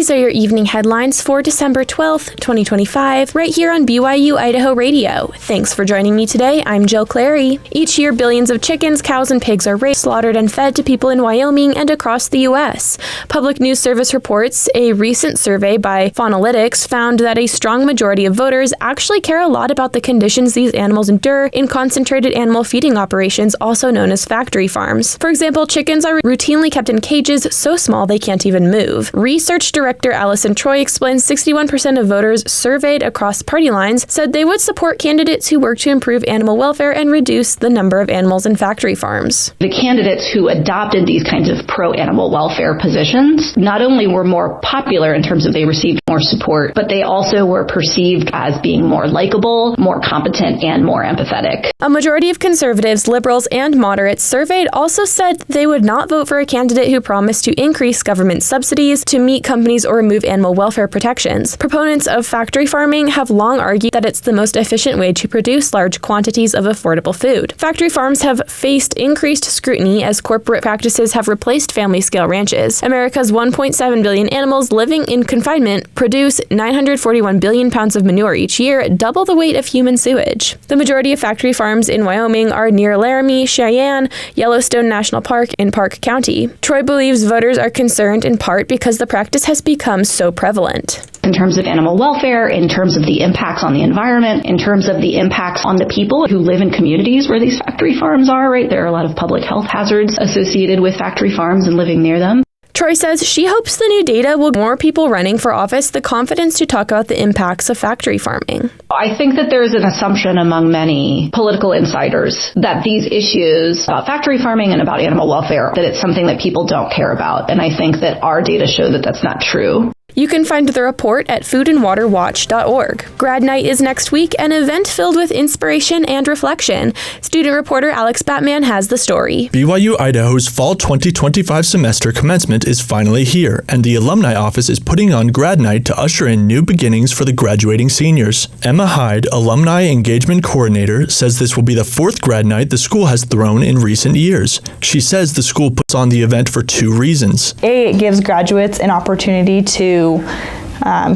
these are your evening headlines for December 12th, 2025, right here on BYU-Idaho Radio. Thanks for joining me today. I'm Jill Clary. Each year, billions of chickens, cows, and pigs are raised, slaughtered, and fed to people in Wyoming and across the U.S. Public News Service reports a recent survey by Faunalytics found that a strong majority of voters actually care a lot about the conditions these animals endure in concentrated animal feeding operations, also known as factory farms. For example, chickens are routinely kept in cages so small they can't even move. Research Director Allison Troy explains 61% of voters surveyed across party lines said they would support candidates who work to improve animal welfare and reduce the number of animals in factory farms. The candidates who adopted these kinds of pro-animal welfare positions not only were more popular in terms of they received more support, but they also were perceived as being more likable, more competent, and more empathetic. A majority of conservatives, liberals, and moderates surveyed also said they would not vote for a candidate who promised to increase government subsidies to meet companies or remove animal welfare protections. Proponents of factory farming have long argued that it's the most efficient way to produce large quantities of affordable food. Factory farms have faced increased scrutiny as corporate practices have replaced family-scale ranches. America's 1.7 billion animals living in confinement produce 941 billion pounds of manure each year, double the weight of human sewage. The majority of factory farms in Wyoming are near Laramie, Cheyenne, Yellowstone National Park, and Park County. Troy believes voters are concerned in part because the practice has become so prevalent. In terms of animal welfare, in terms of the impacts on the environment, in terms of the impacts on the people who live in communities where these factory farms are, right? There are a lot of public health hazards associated with factory farms and living near them. Troy says she hopes the new data will give more people running for office the confidence to talk about the impacts of factory farming. I think that there's an assumption among many political insiders that these issues about factory farming and about animal welfare, that it's something that people don't care about. And I think that our data show that that's not true. You can find the report at foodandwaterwatch.org. Grad Night is next week, an event filled with inspiration and reflection. Student reporter Alex Batman has the story. BYU-Idaho's fall 2025 semester commencement is finally here, and the alumni office is putting on Grad Night to usher in new beginnings for the graduating seniors. Emma Hyde, Alumni Engagement Coordinator, says this will be the fourth Grad Night the school has thrown in recent years. She says the school puts on the event for two reasons. It gives graduates an opportunity to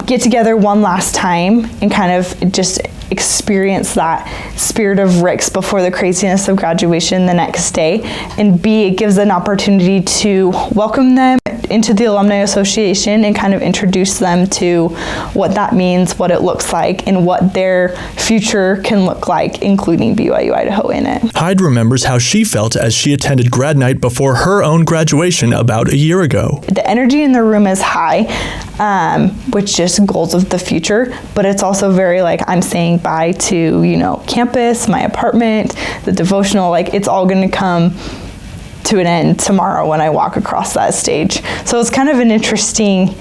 get together one last time and kind of just experience that spirit of Rick's before the craziness of graduation the next day. And B, it gives an opportunity to welcome them into the Alumni Association and kind of introduce them to what that means, what it looks like, and what their future can look like, including BYU-Idaho in it. Hyde remembers how she felt as she attended Grad Night before her own graduation about a year ago. The energy in the room is high, which just goals of the future, but it's also very like I'm saying bye to, campus, my apartment, the devotional, like it's all going to come to an end tomorrow when I walk across that stage. So it's kind of an interesting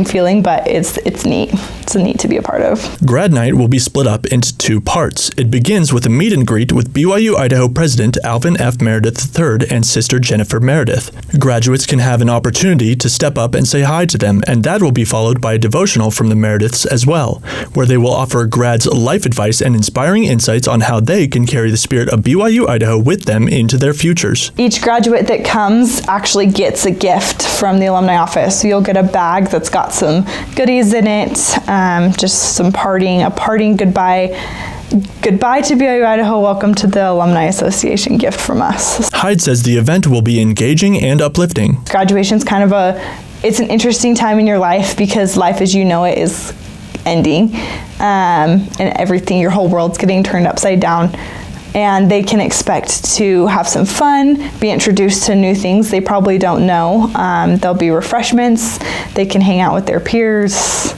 feeling, but it's neat. It's neat to be a part of. Grad Night will be split up into two parts. It begins with a meet and greet with BYU-Idaho President Alvin F. Meredith III and Sister Jennifer Meredith. Graduates can have an opportunity to step up and say hi to them, and that will be followed by a devotional from the Merediths as well, where they will offer grads life advice and inspiring insights on how they can carry the spirit of BYU-Idaho with them into their futures. Each graduate that comes actually gets a gift from the alumni office. So you'll get a bag that's got some goodies in it, just some a parting goodbye to BYU-Idaho, welcome to the Alumni Association gift from us. Hyde says the event will be engaging and uplifting. Graduation's kind of it's an interesting time in your life because life as you know it is ending, and everything, your whole world's getting turned upside down. And they can expect to have some fun, be introduced to new things they probably don't know. There'll be refreshments, they can hang out with their peers,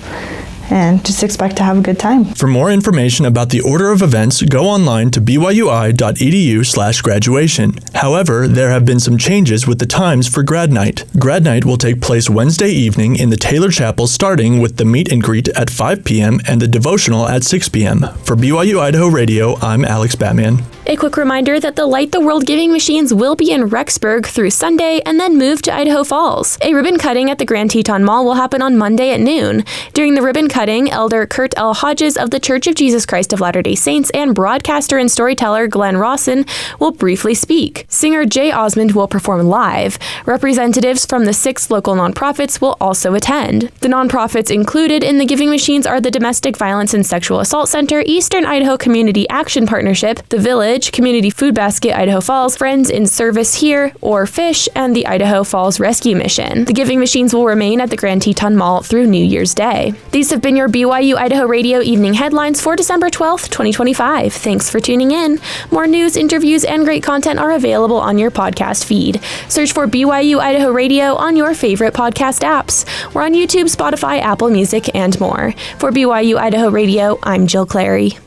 and just expect to have a good time. For more information about the order of events, go online to byui.edu/graduation. However, there have been some changes with the times for Grad Night. Grad Night will take place Wednesday evening in the Taylor Chapel, starting with the meet and greet at 5 p.m. and the devotional at 6 p.m. For BYU-Idaho Radio, I'm Alex Batman. A quick reminder that the Light the World giving machines will be in Rexburg through Sunday and then move to Idaho Falls. A ribbon cutting at the Grand Teton Mall will happen on Monday at noon. During the ribbon cutting, Elder Kurt L. Hodges of the Church of Jesus Christ of Latter-day Saints and broadcaster and storyteller Glenn Rawson will briefly speak. Singer Jay Osmond will perform live. Representatives from the 6 local nonprofits will also attend. The nonprofits included in the giving machines are the Domestic Violence and Sexual Assault Center, Eastern Idaho Community Action Partnership, The Village, Community Food Basket Idaho Falls, Friends in Service Here, or FISH, and the Idaho Falls Rescue Mission. The giving machines will remain at the Grand Teton Mall through New Year's Day. These have been your BYU-Idaho Radio evening headlines for December 12th, 2025. Thanks for tuning in. More news, interviews, and great content are available on your podcast feed. Search for BYU-Idaho Radio on your favorite podcast apps. We're on YouTube, Spotify, Apple Music, and more. For BYU-Idaho Radio, I'm Jill Clary.